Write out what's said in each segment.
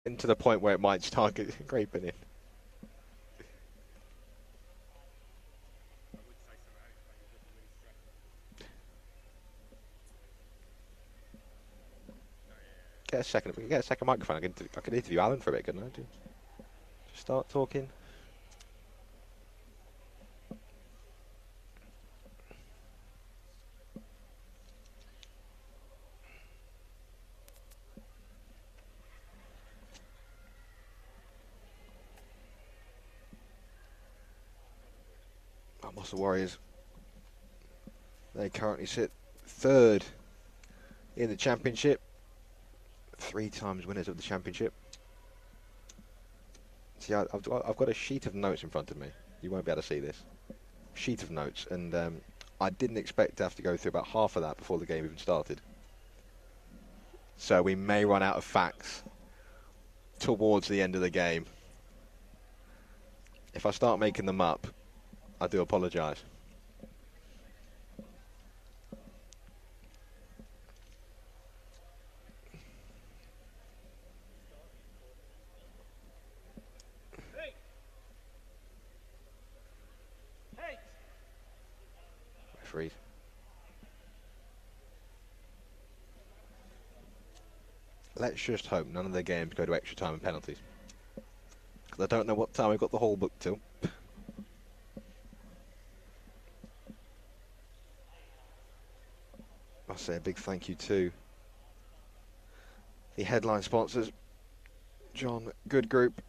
to the point where it might start creeping in. Get a second. We can get a second microphone. I can interview Alan for a bit, couldn't I? Just start talking. Muscle Warriors. They currently sit third in the championship. 3 times winners of the championship. See, I've got a sheet of notes in front of me. You won't be able to see this. Sheet of notes, and I didn't expect to have to go through about half of that before the game even started. So we may run out of facts towards the end of the game. If I start making them up, I do apologise. Referees. Let's just hope none of the games go to extra time and penalties. Because I don't know what time we've got the whole book till. I'll say a big thank you to the headline sponsors, John Good Group,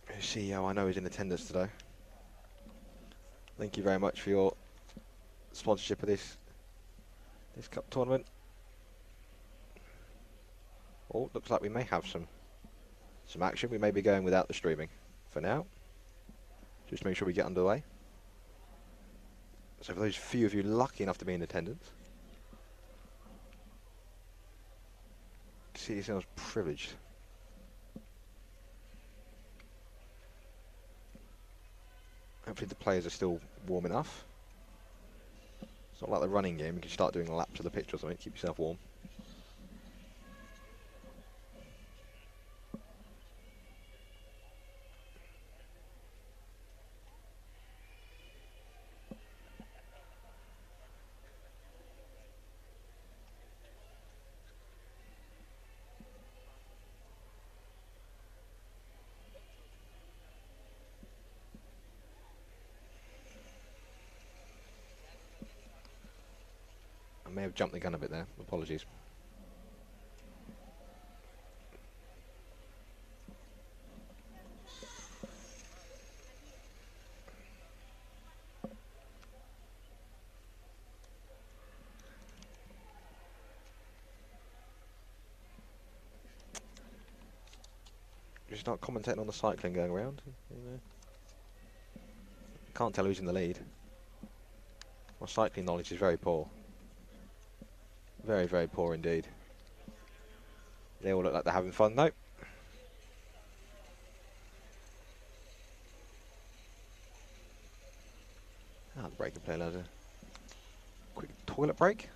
whose CEO I know is in attendance today. Thank you very much for your sponsorship of this cup tournament. Oh, looks like we may have some action. We may be going without the streaming for now, just to make sure we get underway. So for those few of you lucky enough to be in attendance, see yourselves privileged. Hopefully the players are still warm enough. It's not like the running game, you can start doing laps of the pitch or something, keep yourself warm. I may have jumped the gun a bit there, apologies. Just not commentating on the cycling going around. Can't tell who's in the lead. My cycling knowledge is very poor. Very, very poor indeed. They all look like they're having fun though. The break and play allows a quick toilet break.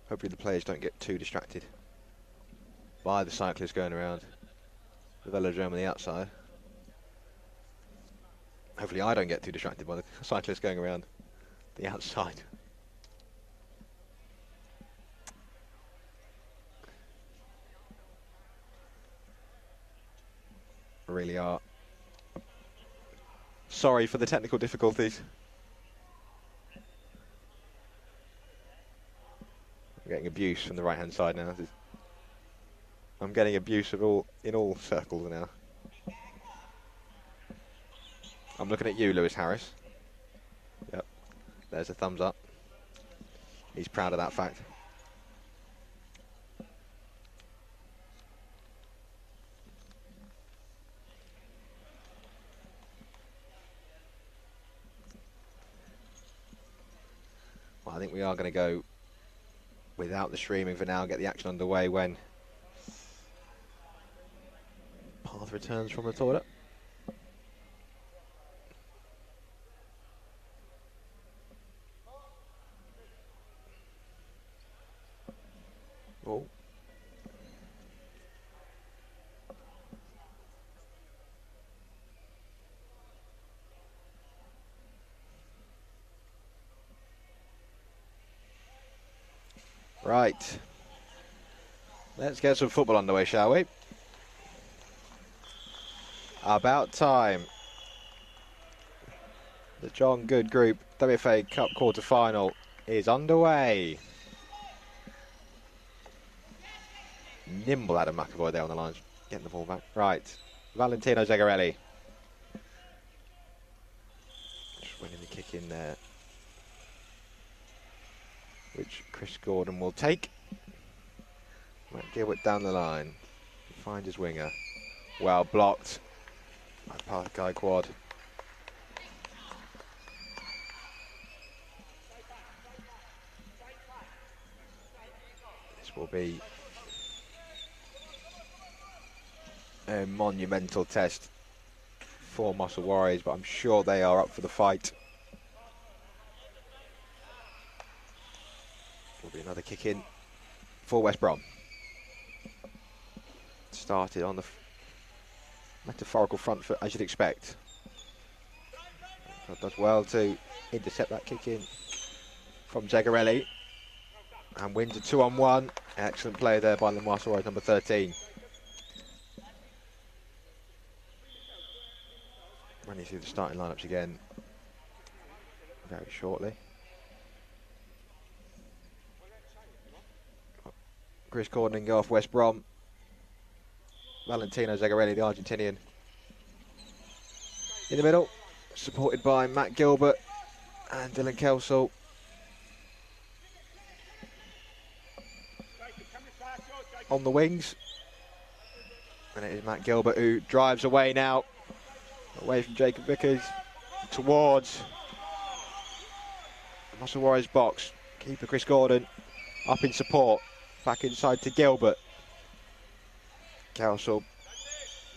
Hopefully the players don't get too distracted by the cyclists going around the velodrome on the outside. Hopefully I don't get too distracted by the cyclists going around the outside. Really are. Sorry for the technical difficulties. I'm getting abuse from the right hand side now. I'm getting abuse of in all circles now. I'm looking at you, Lewis Harris. Yep, there's a thumbs up. He's proud of that fact. Well, I think we are going to go without the streaming for now, get the action underway when Path returns from the toilet. Right. Let's get some football underway, shall we? About time. The John Good Group WFA Cup quarter-final is underway. Nimble Adam McAvoy there on the line, getting the ball back. Right. Valentino Zagarelli. Just winning the kick in there, which Chris Gordon will take. Matt Gilbert down the line. Find his winger. Well blocked by Park Guy Quad. This will be a monumental test for Muscle Warriors, but I'm sure they are up for the fight. Will be another kick in for West Brom. Started on the metaphorical front foot, as you'd expect. Does well to intercept that kick in from Zagarelli and wins a 2-on-1. Excellent play there by the Muscle Warriors, number 13. Running through the starting lineups again very shortly. Chris Gordon in goal for West Brom. Valentino Zagarelli, the Argentinian, in the middle, supported by Matt Gilbert and Dylan Kelsall. On the wings, and it is Matt Gilbert who drives away now, away from Jacob Vickers, towards the Muscle Warriors box. Keeper Chris Gordon up in support, back inside to Gilbert. Kelsall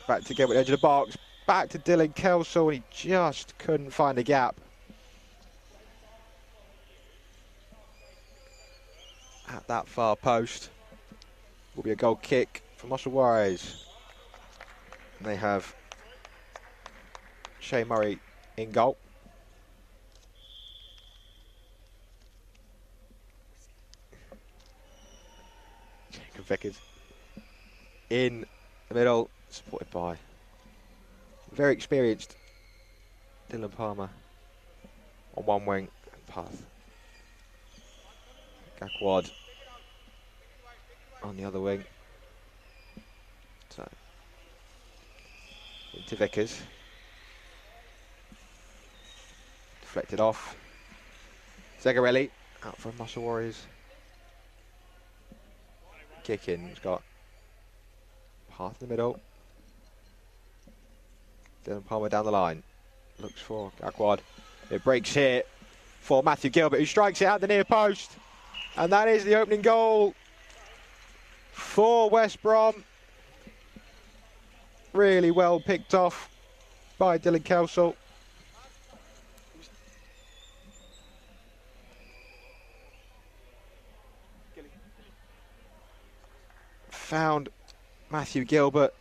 back to Gilbert, edge of the box, back to Dylan Kelsall, and he just couldn't find a gap at that far post. Will be a goal kick for Muscle Warriors. And they have Shay Murray in goal. Jacob Vickers in the middle, supported by very experienced Dylan Palmer on one wing, and Path Gakwad on the other wing. So into Vickers, deflected off. Zagarelli out for Muscle Warriors. Kick in, he's got Path in the middle. Dylan Palmer down the line. Looks for Gakwad. It breaks here for Matthew Gilbert, who strikes it at the near post. And that is the opening goal for West Brom. Really well picked off by Dylan Kelsall. Found Matthew Gilbert.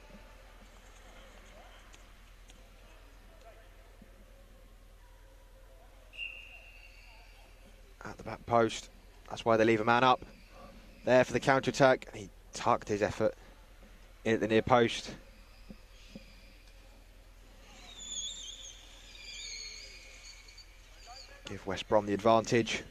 At the back post. That's why they leave a man up there for the counter-attack. And he tucked his effort in at the near post. Give West Brom the advantage.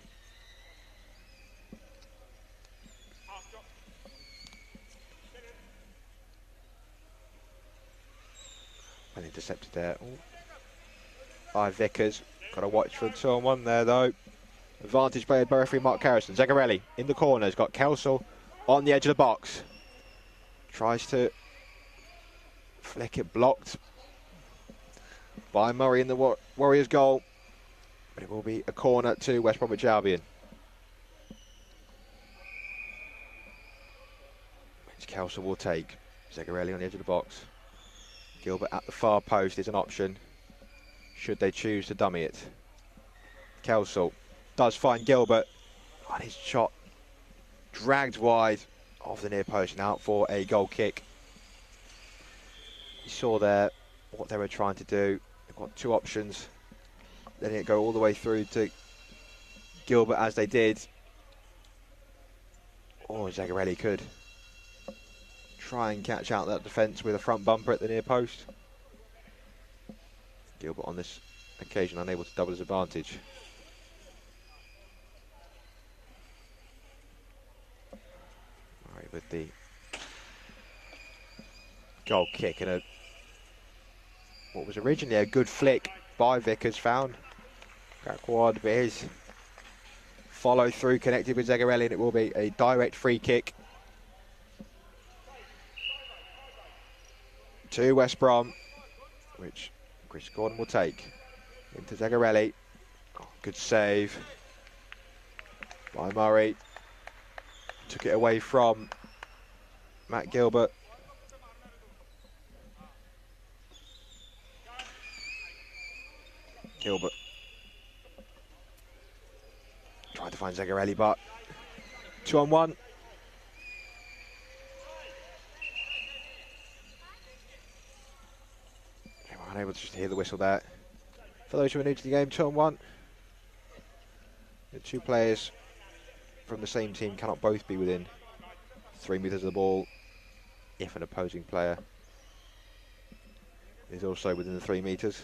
Well intercepted there. Ooh. By Vickers. Got to watch for a 2-on-1 there though. Advantage played by referee Mark Harrison. Zagarelli in the corner. He's got Kelsall on the edge of the box. Tries to flick it, blocked by Murray in the Warriors goal. But it will be a corner to West Bromwich Albion. Which Kelsall will take. Zagarelli on the edge of the box. Gilbert at the far post is an option, should they choose to dummy it. Kelsall does find Gilbert, and his shot dragged wide of the near post and out for a goal kick. You saw there what they were trying to do. They've got two options. Letting it go all the way through to Gilbert as they did. Oh, Zagarelli could try and catch out that defence with a front bumper at the near post. Gilbert on this occasion unable to double his advantage. Murray with the goal kick and what was originally a good flick by Vickers found. Gakwad with his follow through connected with Zagarelli, and it will be a direct free kick to West Brom, which Chris Gordon will take into Zagarelli. Oh, good save by Murray. Took it away from Matt Gilbert. Gilbert tried to find Zagarelli, but 2-on-1. They were unable to just hear the whistle there. For those who are new to the game, 2-on-1. The two players from the same team cannot both be within 3 metres of the ball if an opposing player is also within the 3 metres.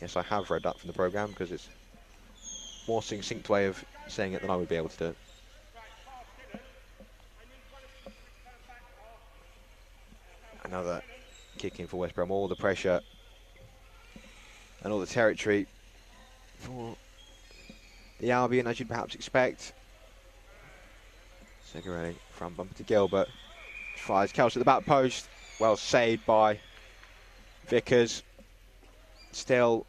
Yes, I have read that from the programme because it's a more succinct way of saying it than I would be able to do. Another kick in for West Brom. All the pressure and all the territory for the Albion, as you'd perhaps expect. Zagarelli front bumper to Gilbert. Fires Kelsey at the back post. Well saved by Vickers. Still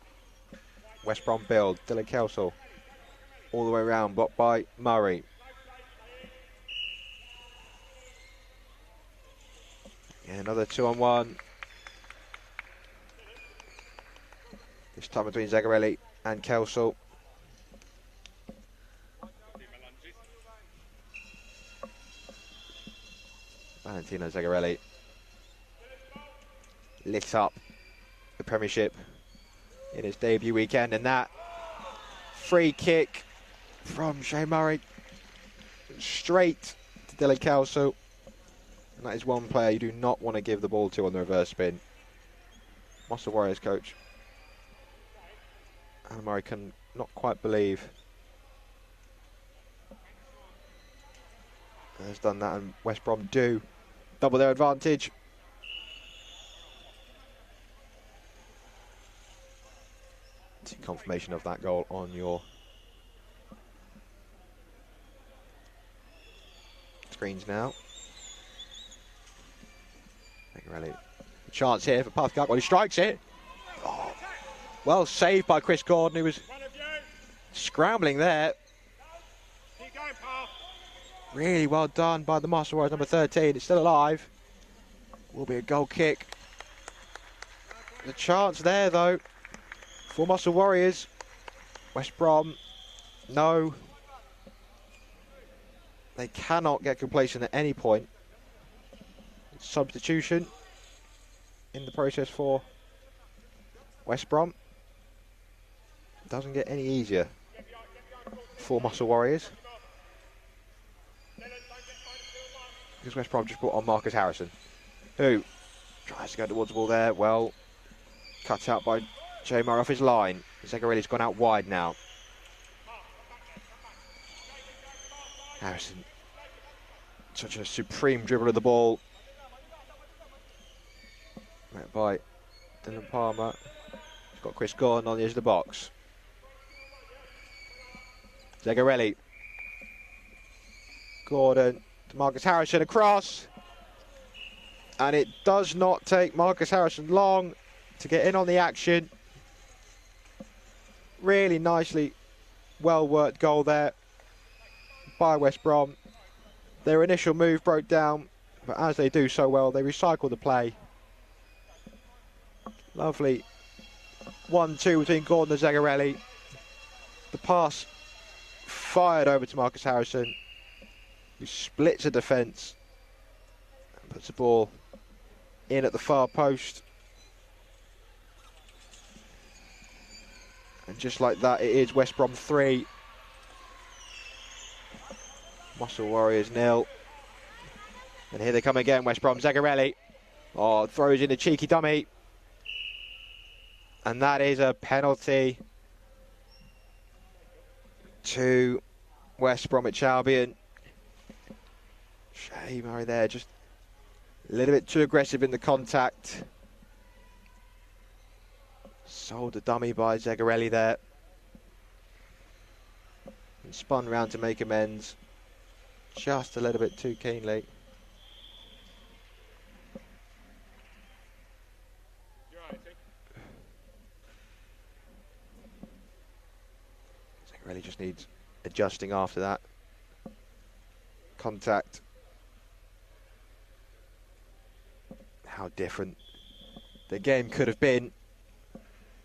West Brom build. Dylan Kelsall all the way around, blocked by Murray. Yeah, another 2-on-1. This time between Zagarelli and Kelsall. Valentino Zagarelli lit up the Premiership in his debut weekend, and that free kick from Shane Murray straight to Dylan Kelsall. And that is one player you do not want to give the ball to on the reverse spin. Muscle Warriors coach Alan Murray can not quite believe has done that, and West Brom do double their advantage. See confirmation of that goal on your screens now. Zagarelli, chance here for Pathgate. Well, he strikes it. Oh, well saved by Chris Gordon, who was scrambling there. Really well done by the Muscle Warriors, number 13. It's still alive. Will be a goal kick. The chance there, though, for Muscle Warriors. West Brom, no. They cannot get complacent at any point. Substitution in the process for West Brom. Doesn't get any easier for Muscle Warriors. Because West Brom just brought on Marcus Harrison, who tries to go towards the ball there. Well, cut out by Jay Murray off his line. Zagarelli's gone out wide now. Harrison, such a supreme dribble of the ball. Met by Dylan Palmer. He's got Chris Gordon on the edge of the box. Zagarelli. Gordon. Marcus Harrison across, and it does not take Marcus Harrison long to get in on the action. Really nicely well worked goal there by West Brom. Their initial move broke down, but as they do so well, they recycle the play. Lovely 1-2 between Gordon and Zagarelli. The pass fired over to Marcus Harrison, who splits a defence and puts the ball in at the far post. And just like that, it is West Brom 3, Muscle Warriors 0. And here they come again, West Brom. Zagarelli. Oh, throws in a cheeky dummy. And that is a penalty to West Bromwich Albion. Shay Murray there, just a little bit too aggressive in the contact. Sold the dummy by Zagarelli there. And spun round to make amends. Just a little bit too keenly. Zagarelli just needs adjusting after that. Contact. How different the game could have been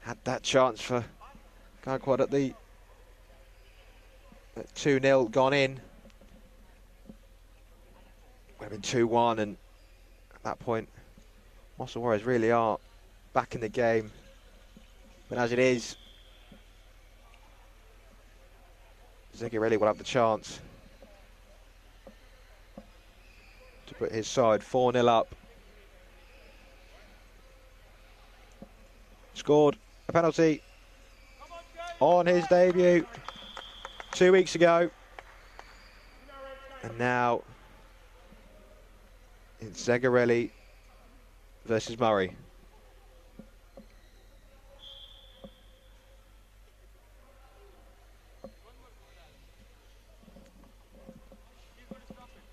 had that chance for Garquad at the 2-0 gone in. Would have been 2-1, and at that point Muscle Warriors really are back in the game. But as it is, Zagarelli will have the chance to put his side 4-0 up. Scored a penalty on his debut 2 weeks ago. And now it's Zagarelli versus Murray.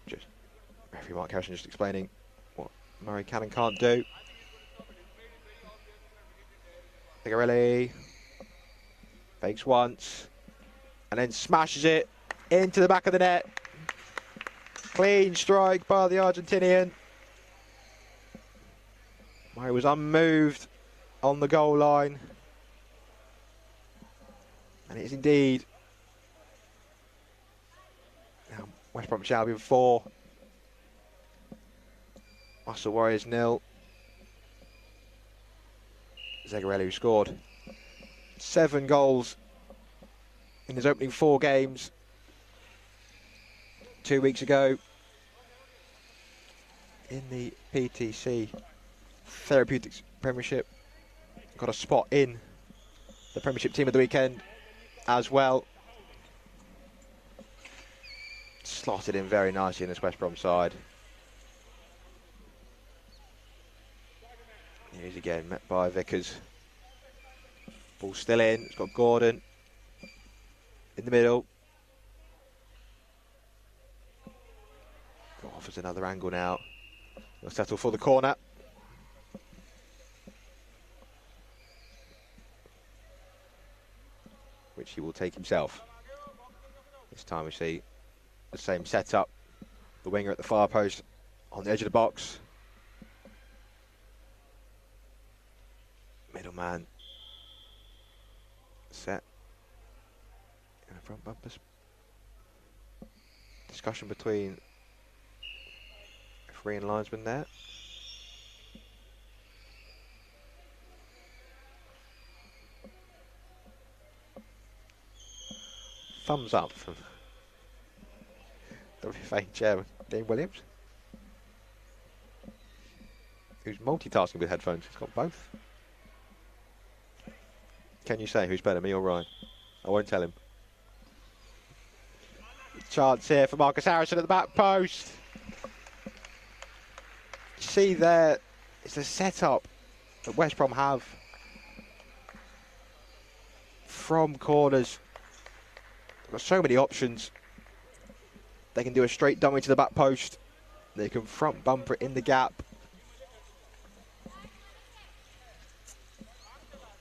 Just referee Mark Harrison just explaining what Murray can and can't do. Zagarelli fakes once and then smashes it into the back of the net. Clean strike by the Argentinian. Murray was unmoved on the goal line. And it is indeed now West Bromwich Albion 4. Muscle Warriors 0. Zagarelli, who scored 7 goals in his opening 4 games 2 weeks ago in the PTC Therapeutics Premiership. Got a spot in the Premiership Team of the Weekend as well. Slotted in very nicely in this West Brom side. Here's again, met by Vickers. Ball still in, it's got Gordon in the middle. Offers another angle now. He'll settle for the corner. Which he will take himself. This time we see the same setup. The winger at the far post on the edge of the box. Middleman set in the front bumpers. Discussion between referee and linesman there. Thumbs up from WFA chairman Dean Williams, who's multitasking with headphones. He's got both. Can you say who's better, me or Ryan? I won't tell him. Chance here for Marcus Harrison at the back post. See there, it's a setup that West Brom have from corners. They've got so many options. They can do a straight dummy to the back post. They can front bumper it in the gap.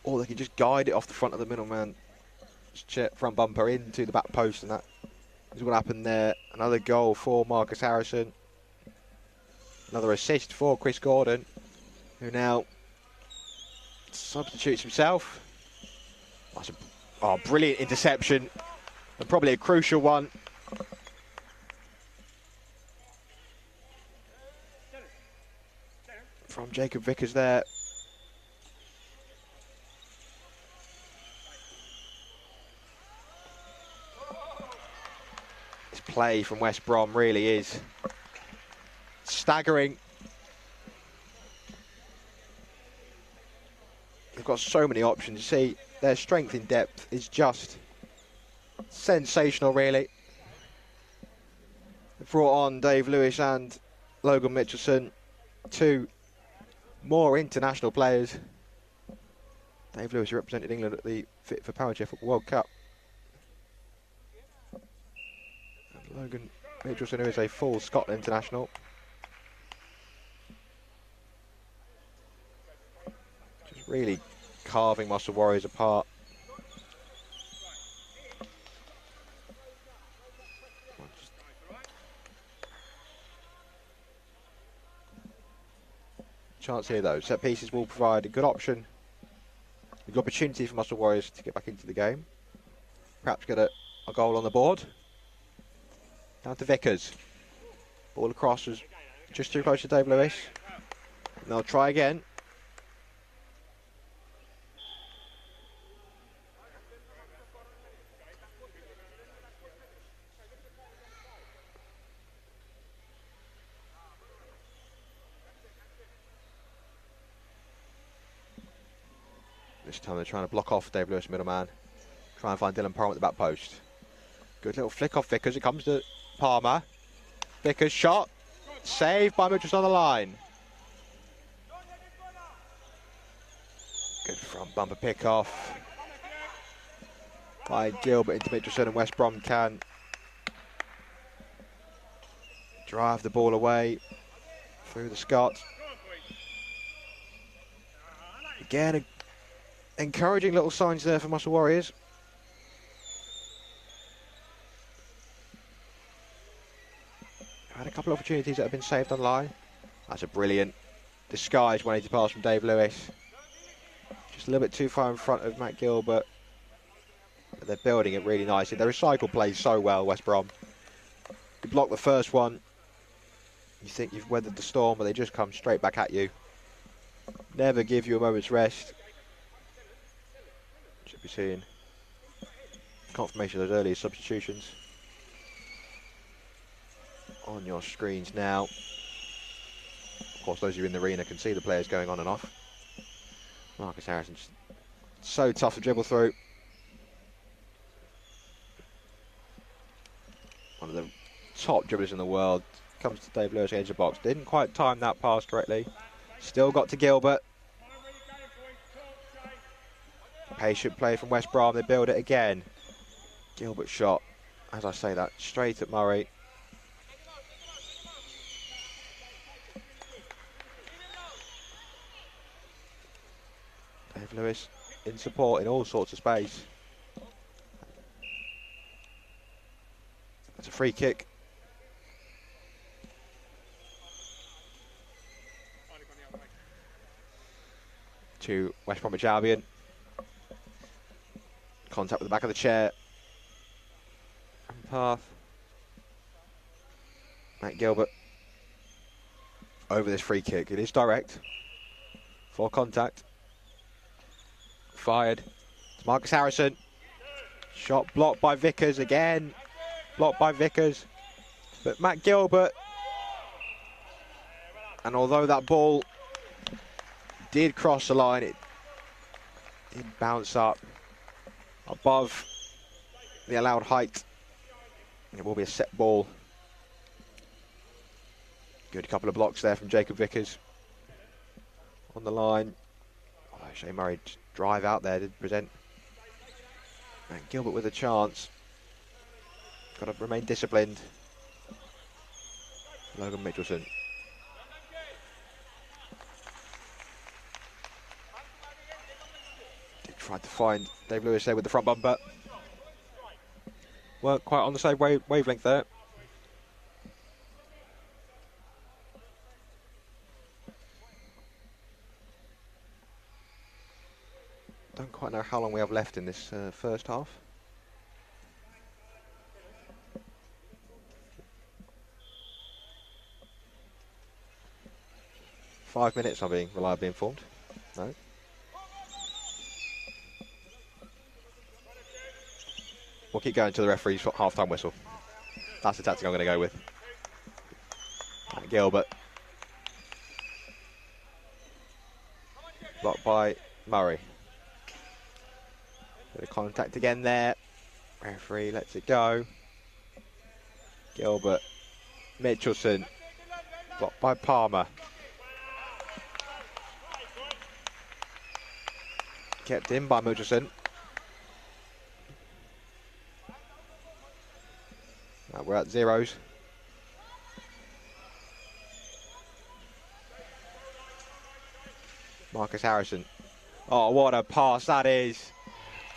Or they can just guide it off the front of the middleman. Just front bumper into the back post, and that is what happened there. Another goal for Marcus Harrison. Another assist for Chris Gordon, who now substitutes himself. That's a brilliant interception, and probably a crucial one. From Jacob Vickers there. It's play from West Brom really is staggering. They've got so many options. You see, their strength in depth is just sensational, really. They've brought on Dave Lewis and Logan Mitchelson, two more international players. Dave Lewis represented England at the Fit for Power Chair World Cup. And Logan Mitchelson, who is a full Scotland international. Just really carving Muscle Warriors apart. Chance here though. Set pieces will provide a good option. A good opportunity for Muscle Warriors to get back into the game. Perhaps get a goal on the board. Down to Vickers. Ball across was just too close to Dave Lewis. And they'll try again. This time they're trying to block off Dave Lewis, middleman. Try and find Dylan Palmer at the back post. Good little flick off Vickers. It comes to Palmer. Vickers shot. Saved by Mitchelson on the line. Good front bumper pick off by Gilbert into Mitchelson, and West Brom can drive the ball away through the Scot. Again, encouraging little signs there for Muscle Warriors. Had a couple of opportunities that have been saved on line. That's a brilliant disguised 180 pass from Dave Lewis. Just a little bit too far in front of Matt Gilbert. But they're building it really nicely. They recycle plays so well, West Brom. You block the first one, you think you've weathered the storm, but they just come straight back at you. Never give you a moment's rest. Should be seeing confirmation of those early substitutions on your screens now. Of course, those of you in the arena can see the players going on and off. Marcus Harrison, just so tough to dribble through. One of the top dribblers in the world. Comes to Dave Lewis, edge of the box. Didn't quite time that pass correctly. Still got to Gilbert. Patient play from West Brom. They build it again. Gilbert shot, as I say that, straight at Murray. Dave Lewis in support in all sorts of space. That's a free kick. To West Bromwich Albion. Contact with the back of the chair. And path. Matt Gilbert over this free kick. It is direct. For contact. Fired. It's Marcus Harrison. Shot blocked by Vickers again. Blocked by Vickers. But Matt Gilbert. And although that ball did cross the line, it did bounce up above the allowed height. It will be a set ball. Good couple of blocks there from Jacob Vickers on the line. Oh, Shea Murray drive out there did present. And Gilbert with a chance. Got to remain disciplined. Logan Mitchelson. Tried to find Dave Lewis there with the front bumper. Weren't quite on the same wavelength there. Don't quite know how long we have left in this first half. Five minutes, I'm being reliably informed. No. We'll keep going to the referee's half-time whistle. That's the tactic I'm going to go with. Gilbert. Blocked by Murray. Bit of contact again there. Referee lets it go. Gilbert. Mitchelson. Blocked by Palmer. Kept in by Mitchelson. Now we're at zeros. Marcus Harrison. Oh, what a pass that is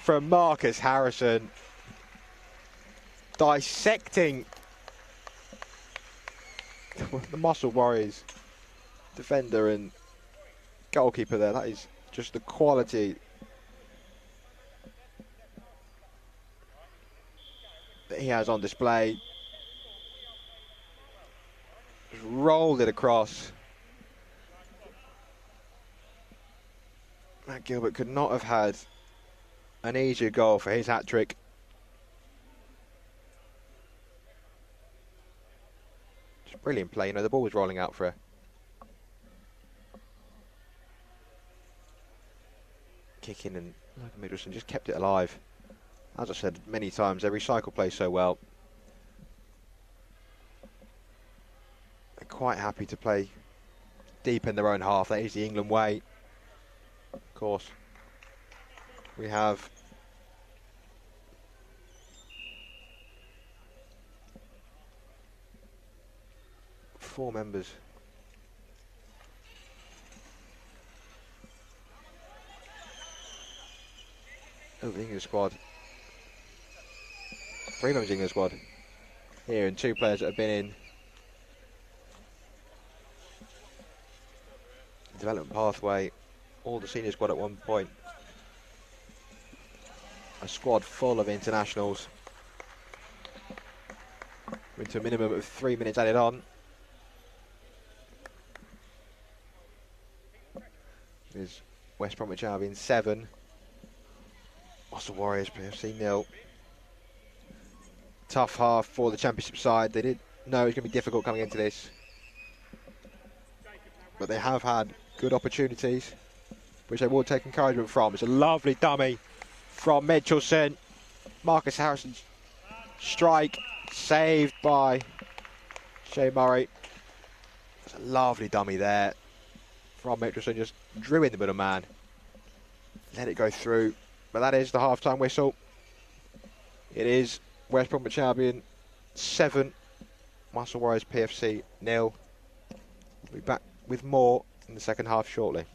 from Marcus Harrison. Dissecting the Muscle Warriors defender and goalkeeper there. That is just the quality that he has on display. Just rolled it across. Matt Gilbert could not have had an easier goal for his hat-trick. Just brilliant play. You know, the ball was rolling out for a kick in, and Logan Middleton just kept it alive. As I said many times, they recycle play so well. They're quite happy to play deep in their own half. That is the England way. Of course, we have four members of the England squad. Three members of the England squad here, and two players that have been in the development pathway. All the senior squad at one point. A squad full of internationals. We're into a minimum of 3 minutes added on. There's West Bromwich Albion 7. Muscle Warriors PFC 0. Tough half for the championship side. They did know it was going to be difficult coming into this, but they have had good opportunities, which they will take encouragement from. It's a lovely dummy from Mitchelson. Marcus Harrison's strike saved by Shea Murray. It's a lovely dummy there from Mitchelson, just drew in the middle man, let it go through. But that is the half-time whistle. It is West Bromwich Albion 7, Muscle Warriors PFC 0. We'll be back with more in the second half shortly.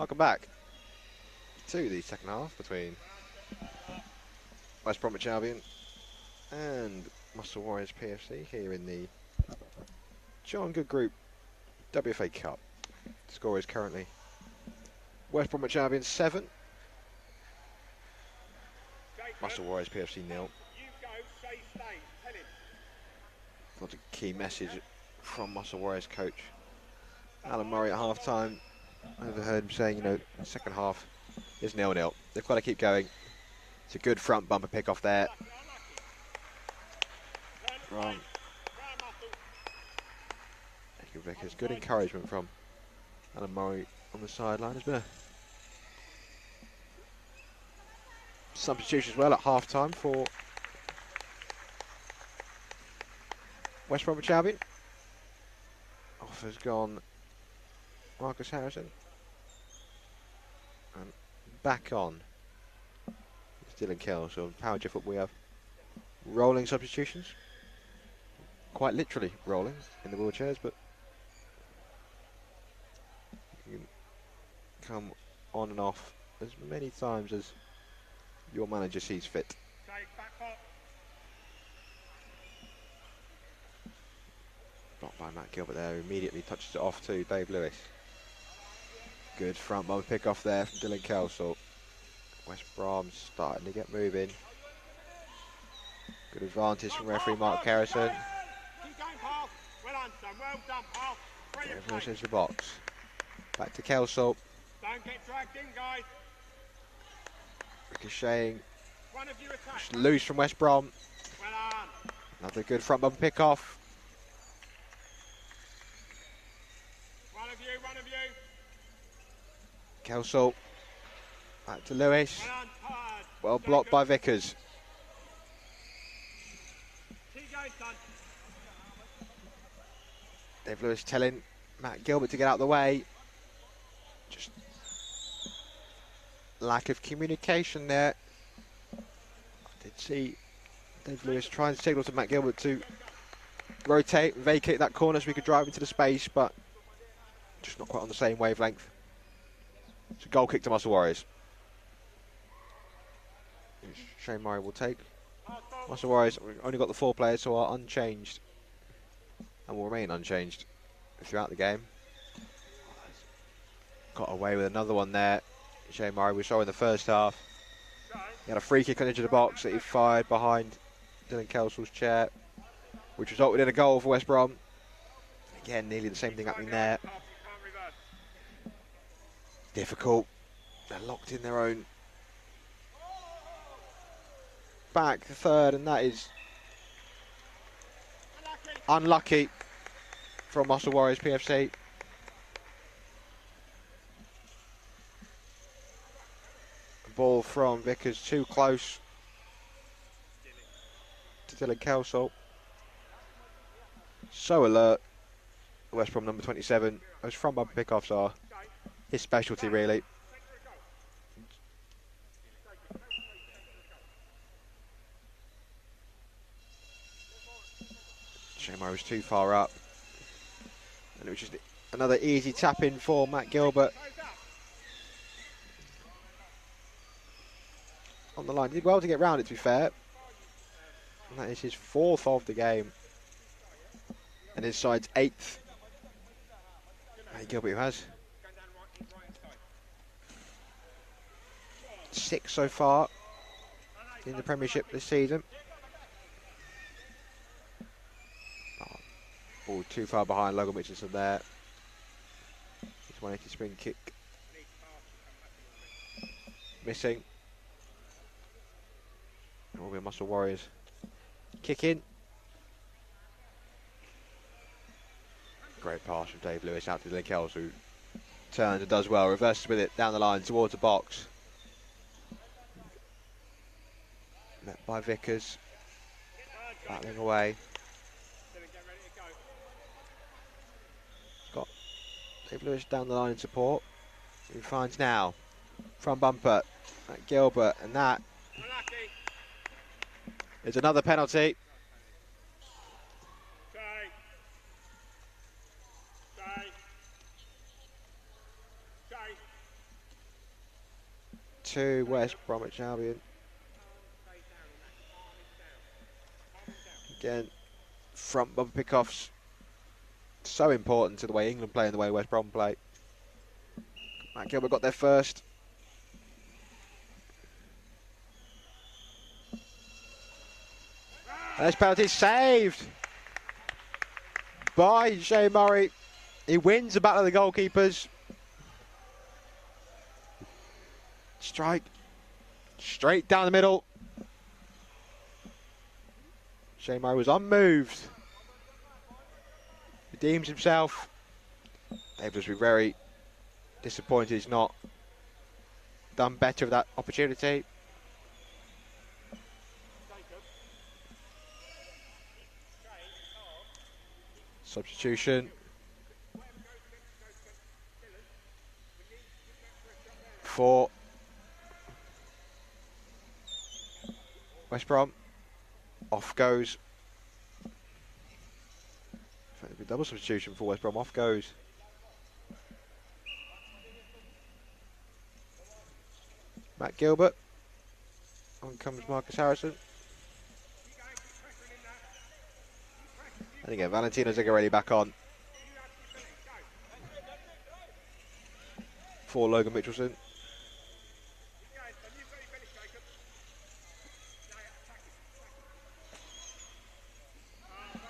Welcome back to the second half between West Bromwich Albion and Muscle Warriors PFC here in the John Good Group WFA Cup. The score is currently West Bromwich Albion 7, Muscle Warriors PFC 0. Got a key message from Muscle Warriors coach Alan Murray at half time. I overheard him saying, you know, second half is 0-0. They've got to keep going. It's a good front bumper pick off there. From Vickers. Good encouragement from Alan Murray on the sideline. There's been a substitution as well at half time for West Bromwich Albion. Off has gone Marcus Harrison. And back on Dylan Kell. So Power J football we have rolling substitutions. Quite literally rolling in the wheelchairs, but you can come on and off as many times as your manager sees fit. Blocked by Matt Gilbert there, who immediately touches it off to Dave Lewis. Good front ball pick off there from Dylan Kelsall. West Brom starting to get moving. Good advantage from referee Mark Harrison. Everyone says the box. Back to Kelsall. Don't get dragged in, guys. Ricocheting. Loose from West Brom. Well on. Another good front bumper pick off. One of you. Kelsall. Back to Lewis. Well on, hard. Well blocked by Vickers. Keep going, son. Dave Lewis telling Matt Gilbert to get out of the way. Just lack of communication there. I did see Dave Lewis try and signal to Matt Gilbert to rotate and vacate that corner so we could drive into the space, but just not quite on the same wavelength. It's a goal kick to Muscle Warriors. Shane Murray will take. Muscle Warriors only got the 4 players, so are unchanged and will remain unchanged throughout the game. Got away with another one there. Shane Murray, we saw in the first half. He had a free kick on the edge of the box that he fired behind Dylan Kelsall's chair, which resulted in a goal for West Brom. Again, nearly the same thing happening there. Difficult. They're locked in their own back, the third, and that is unlucky from Muscle Warriors PFC. Ball from Vickers too close to Dylan Kelsall. So alert, West Brom number 27. Those front bumper pickoffs are his specialty, really. Shamo was too far up, and it was just another easy tap in for Matt Gilbert. On the line, he did well to get round it, to be fair. And that is his 4th of the game, and his side's 8th. Matt Gilbert, who has 6 so far in the Premiership this season. Oh, ball too far behind Logan Richardson there. His 180 spin kick missing. It will be a Muscle Warriors kick in. Great pass from Dave Lewis out to Dylan Kells, who turns and does well, reverses with it down the line towards the box. Met by Vickers, battling away. Got Dave Lewis down the line in support. He finds now front bumper at Gilbert, and that is another penalty. to West Bromwich Albion. Again, front bumper pick-offs. So important to the way England play and the way West Brom play. Matt Gilbert got there first. And this penalty saved by Shane Murray. He wins the battle of the goalkeepers. Strike straight down the middle. Shane Murray was unmoved. Redeems himself. David will be very disappointed he's not done better with that opportunity. Substitution for West Brom. Off goes. Double substitution for West Brom. Off goes Matt Gilbert. On comes Marcus Harrison. And again, Valentino Zingarelli back on for Logan Mitchelson.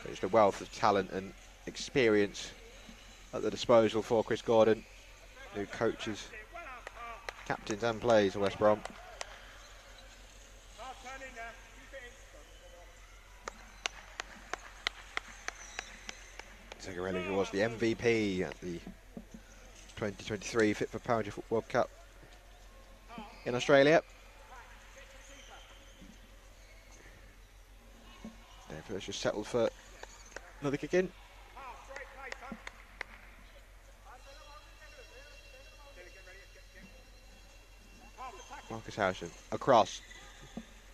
So just a wealth of talent and experience at the disposal for Chris Gordon, who coaches, captains and plays for West Brom. Zingarelli, who was the MVP at the 2023 Fit for Paralympic World Cup in Australia. David just settled for another kick in. Marcus Harrison across,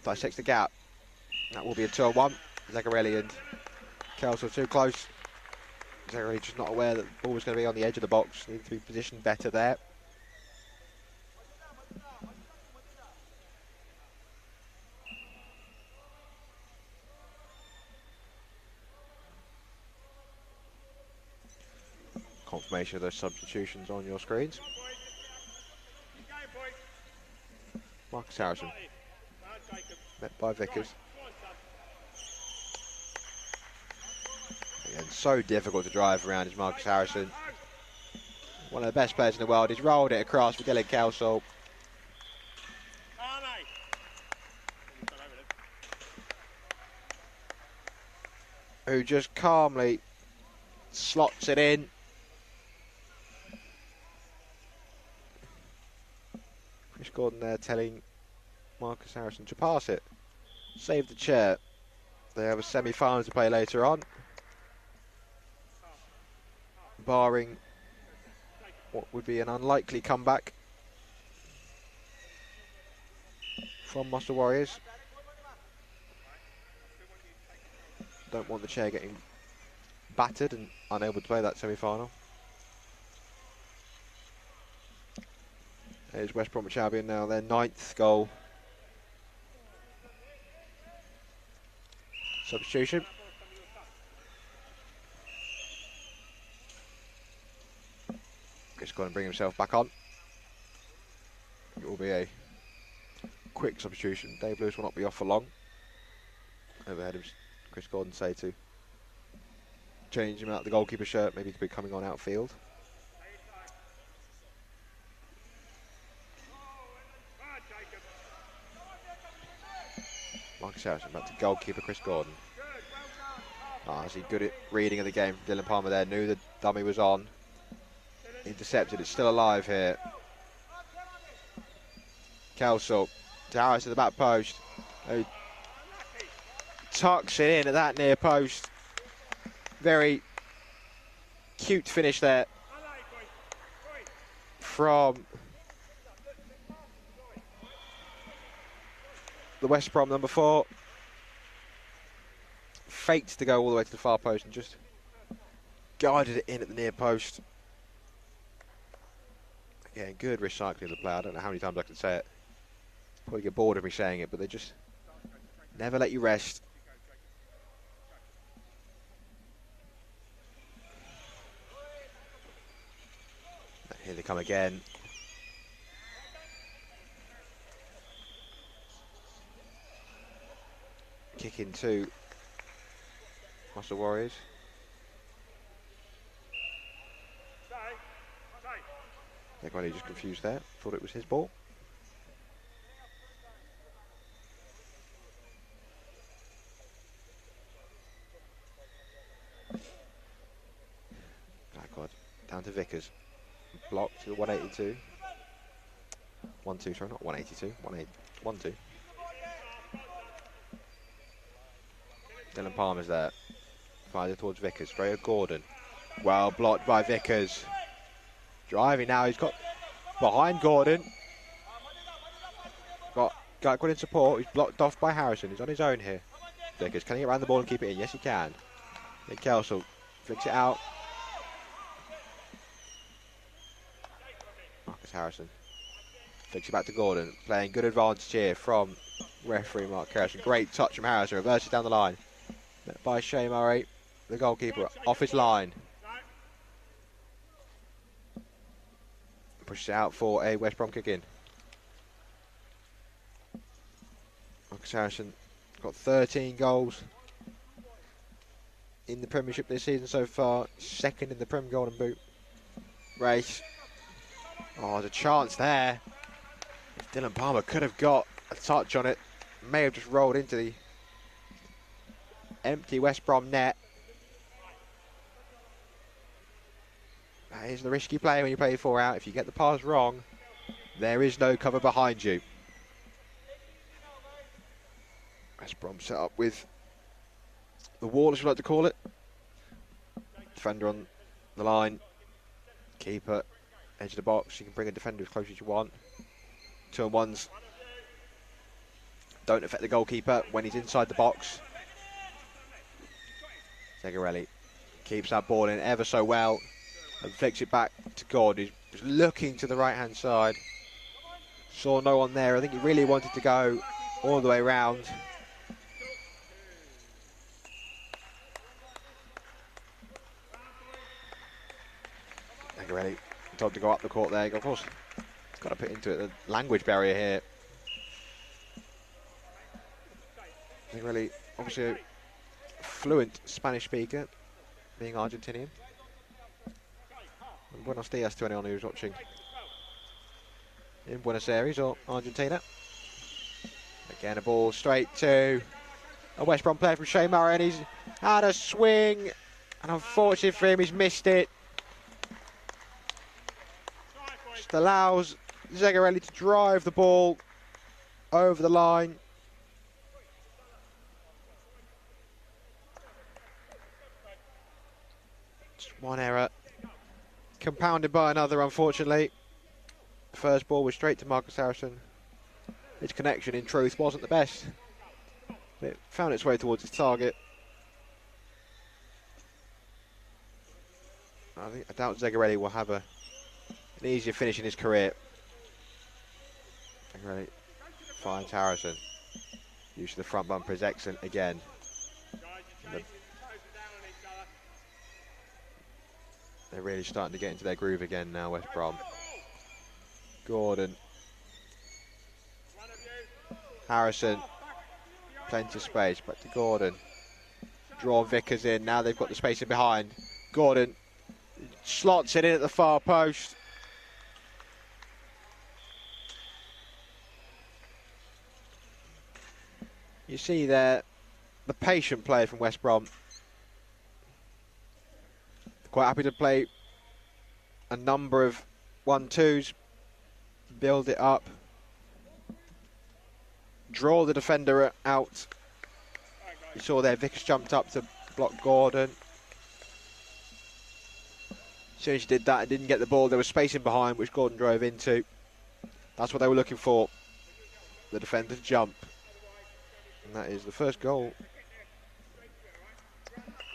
dissects the gap. That will be a 2-on-1. Zingarelli and Kelso too close. Zingarelli just not aware that the ball was going to be on the edge of the box. Needed to be positioned better there. Confirmation of those substitutions on your screens. Marcus Harrison, met by Vickers. Again, so difficult to drive around is Marcus Harrison. One of the best players in the world. He's rolled it across for Dylan Kelso. Who just calmly slots it in. Chris Gordon there telling Marcus Harrison to pass it. Save the chair. They have a semi-final to play later on. Barring what would be an unlikely comeback from Muscle Warriors. Don't want the chair getting battered and unable to play that semi-final. There's West Bromwich Albion now, their 9th goal. Substitution. Just going to bring himself back on. It will be a quick substitution. Dave Lewis will not be off for long. Overhead of Chris Gordon say to change him out the goalkeeper shirt, maybe he could be coming on outfield. Marcus Harrison back to goalkeeper Chris Gordon. Is he good at reading of the game? Dylan Palmer there knew the dummy was on. Intercepted, it's still alive here. Kelso to Harris at the back post. He tucks it in at that near post. Very cute finish there from the West Brom number 4. Faked to go all the way to the far post and just guided it in at the near post. Again, good recycling of the play. I don't know how many times I can say it. Probably get bored of me saying it, but they just never let you rest. Here they come again. Kick in two. Muscle Warriors. Everybody just confused there. Thought it was his ball. Oh God. Down to Vickers. Blocked to the 182. 1-2, sorry, not 182. 1-2. Dylan Palmer's there. Fired it towards Vickers. Straight at Gordon. Well blocked by Vickers. Driving now. He's got behind Gordon. Got in support. He's blocked off by Harrison. He's on his own here. Vickers, can he get around the ball and keep it in? Yes, he can. Nick Kelsall flicks it out. Marcus Harrison flicks it back to Gordon. Playing good advantage here from referee Mark Harrison. Great touch from Harrison. Reverses down the line. Met by Shea Murray, the goalkeeper, off his line. Pushes it out for a West Brom kick in. Marcus Harrison got 13 goals in the Premiership this season so far. Second in the Prem Golden Boot race. Oh, there's a chance there. If Dylan Palmer could have got a touch on it, may have just rolled into the empty West Brom net. That is the risky play when you play 4 out. If you get the pass wrong, there is no cover behind you. West Brom set up with the wall, as you like to call it. Defender on the line. Keeper, edge of the box. You can bring a defender as close as you want. 2-on-1s don't affect the goalkeeper when he's inside the box. Zegarelli keeps that ball in ever so well and flicks it back to Gordon. He's looking to the right-hand side. Saw no one there. I think he really wanted to go all the way around. Zegarelli told to go up the court there. Of course, got to put into it the language barrier here. Zegarelli, obviously a fluent Spanish speaker, being Argentinian. And buenos dias to anyone who's watching in Buenos Aires or Argentina. Again, a ball straight to a West Brom player from Shea Murray, and he's had a swing, and unfortunately for him, he's missed it. Just allows Zegarelli to drive the ball over the line. Just one error, compounded by another, unfortunately. The first ball was straight to Marcus Harrison. His connection, in truth, wasn't the best. But it found its way towards its target. I doubt Zegarelli will have an easier finish in his career. Zegarelli finds Harrison. Use of the front bumper is excellent again. They're really starting to get into their groove again now, West Brom. Gordon. Harrison. Plenty of space, back to Gordon. Draw Vickers in, now they've got the space in behind. Gordon slots it in at the far post. You see there, the patient player from West Brom. Quite happy to play a number of 1-2s, build it up, draw the defender out. You saw there Vickers jumped up to block Gordon. As soon as he did that and didn't get the ball, there was space in behind which Gordon drove into. That's what they were looking for, the defender to jump. And that is the first goal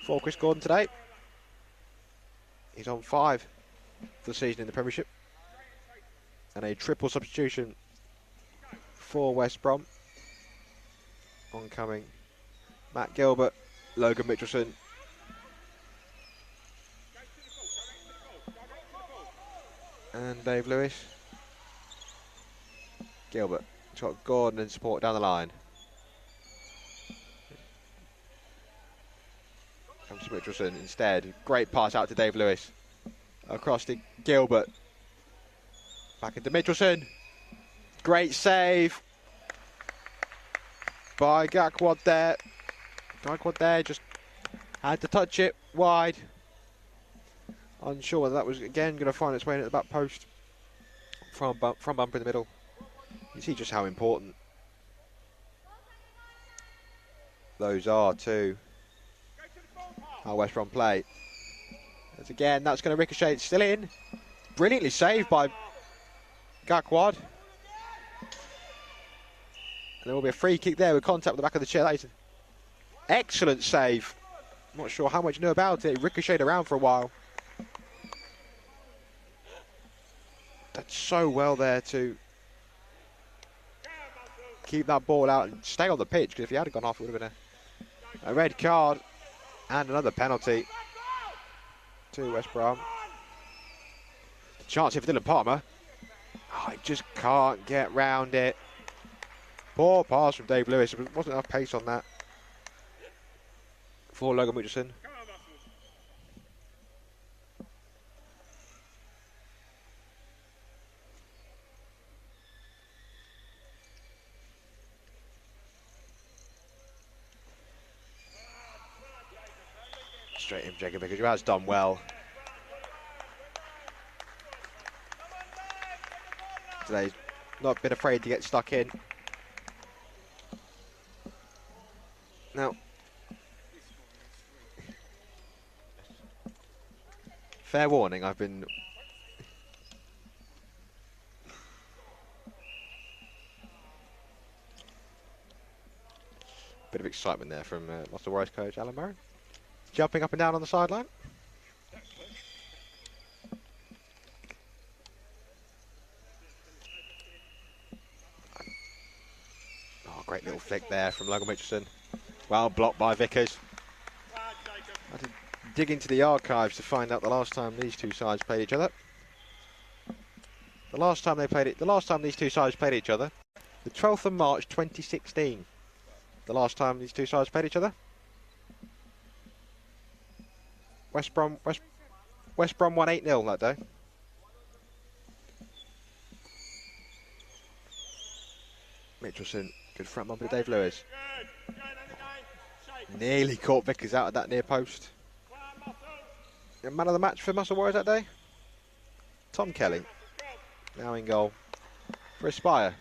for Chris Gordon today. He's on 5 for the season in the Premiership. And a triple substitution for West Brom. Oncoming. Matt Gilbert, Logan Mitchelson. And Dave Lewis. Gilbert. He's got Gordon and support down the line. Comes to Mitchelson instead. Great pass out to Dave Lewis. Across to Gilbert. Back into Mitchelson. Great save by Gakwad there. Gakwad there just had to touch it wide. Unsure whether that was again going to find its way into the back post from bumper in the middle. You see just how important those are to how West Brom play. As again, that's going to ricochet. It's still in. Brilliantly saved by Gakwad. And there will be a free kick there with contact with the back of the chair. That is an excellent save. I'm not sure how much you know about it. It ricocheted around for a while. That's so well there to keep that ball out and stay on the pitch, because if he had gone off, it would have been a red card and another penalty to West Brom. Chance here for Dylan Palmer. Oh, he just can't get round it. Poor pass from Dave Lewis. There wasn't enough pace on that for Logan Mitchelson. Straight in Jacob because he has done well. Today, not been afraid to get stuck in. Now, fair warning, I've been bit of excitement there from Muscle Warriors coach Alan Murray, jumping up and down on the sideline. Oh, great little flick there from Logan Mitchelson. Well blocked by Vickers. I had to dig into the archives to find out the last time these two sides played each other. The last time these two sides played each other, the 12th of March 2016. The last time these two sides played each other. West Brom won 8-0 that day. Mitchelson, good front bumper to Dave Lewis. Nearly caught Vickers out of that near post. And man of the match for Muscle Warriors that day? Tom Kelly. Now in goal for Aspire.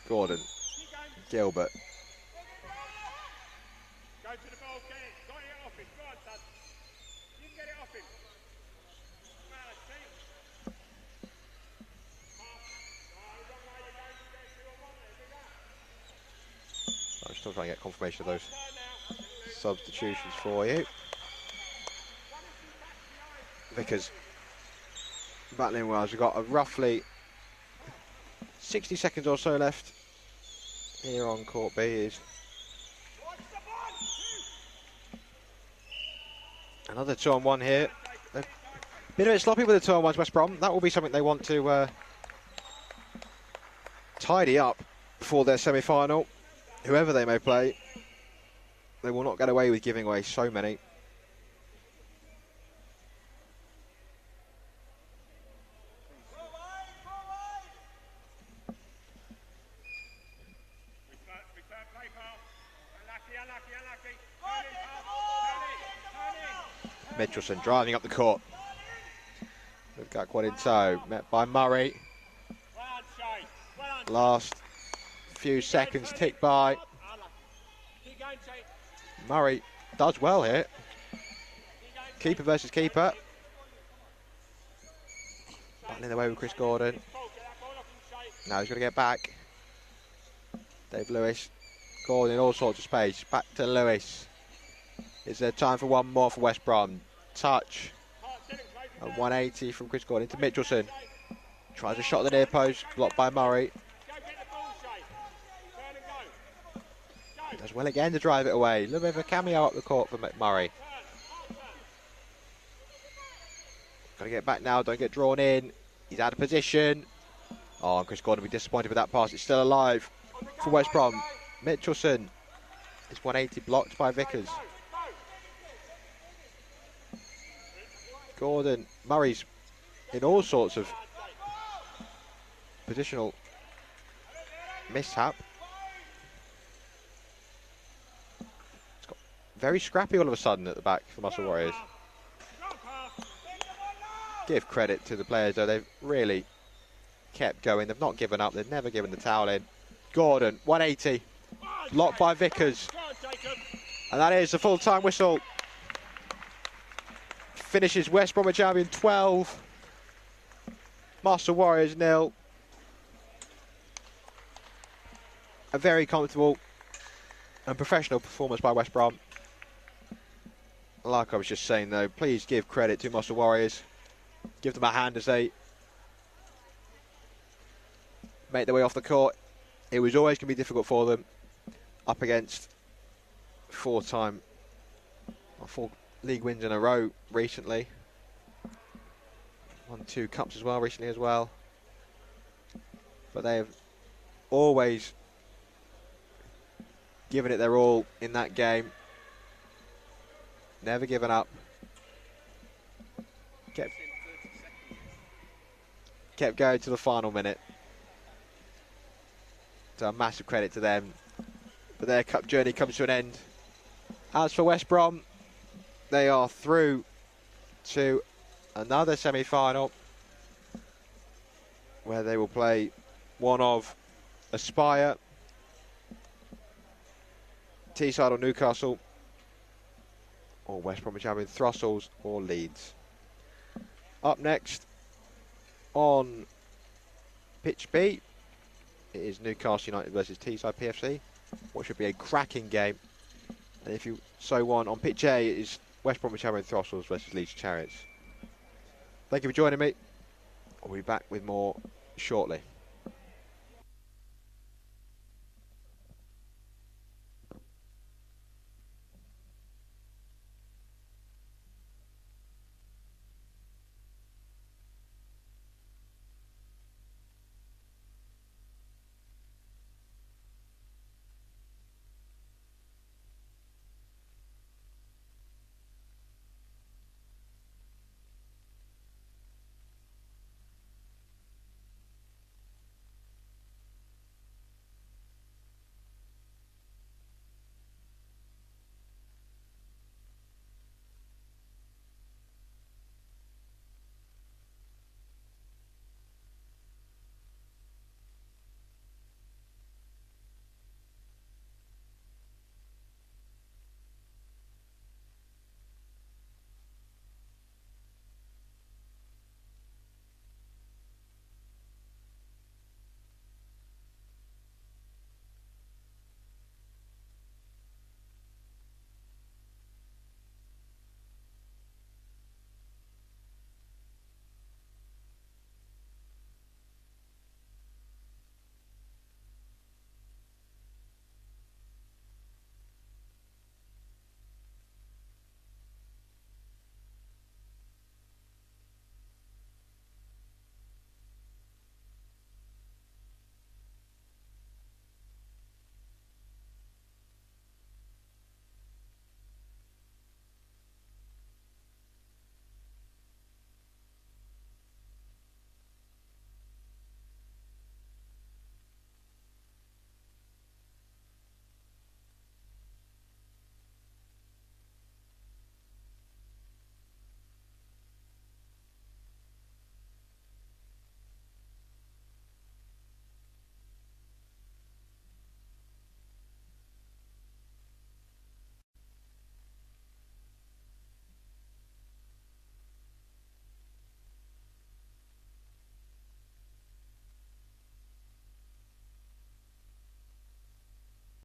Gordon. Gilbert. Go to the ball, get it. Got it off him. Go on, son. You can get it off him. I'm still trying to get confirmation of those substitutions for you. Vickers battling well. We've got a roughly 60 seconds or so left here on Court B. Is another 2-on-1 here. A bit of it sloppy with the 2-on-1s, West Brom. That will be something they want to tidy up before their semi-final. Whoever they may play, they will not get away with giving away so many. Mitchelson driving up the court. We've got quite in tow, met by Murray. Last few seconds tick by. Murray does well here. Keeper versus keeper. Battling away with Chris Gordon. Now he's going to get back. Dave Lewis. Gordon in all sorts of space. Back to Lewis. Is there time for one more for West Brom? Touch A 180 from Chris Gordon to Mitchelson. Tries a shot at the near post, blocked by Murray. Go get the ball, Shay. Turn and go. Go. Does well again to drive it away. A little bit of a cameo up the court for Murray. Got to get back now, don't get drawn in. He's out of position. Oh, and Chris Gordon will be disappointed with that pass. It's still alive for West Brom. Mitchelson. It's 180 blocked by Vickers. Gordon. Murray's in all sorts of positional mishap. It's got very scrappy all of a sudden at the back for Muscle Warriors. Give credit to the players though, they've really kept going. They've not given up, they've never given the towel in. Gordon, 180, blocked by Vickers. And that is the full-time whistle. Finishes West Bromwich Albion 12, Muscle Warriors 0. A very comfortable and professional performance by West Brom. Like I was just saying though, please give credit to Muscle Warriors. Give them a hand as they make their way off the court. It was always going to be difficult for them up against four league wins in a row recently. Won 2 cups as well recently as well. But they have always given it their all in that game. Never given up. Kept going to the final minute. So a massive credit to them. But their cup journey comes to an end. As for West Brom, they are through to another semi-final where they will play one of Aspire, Teesside or Newcastle, or West Bromwich Albion, Thrussels or Leeds. Up next on pitch B, it is Newcastle United versus Teesside PFC. What should be a cracking game. And if you so want, on pitch A, it is West Bromwich Albion Thrussels versus Leeds Chariots. Thank you for joining me. I'll be back with more shortly.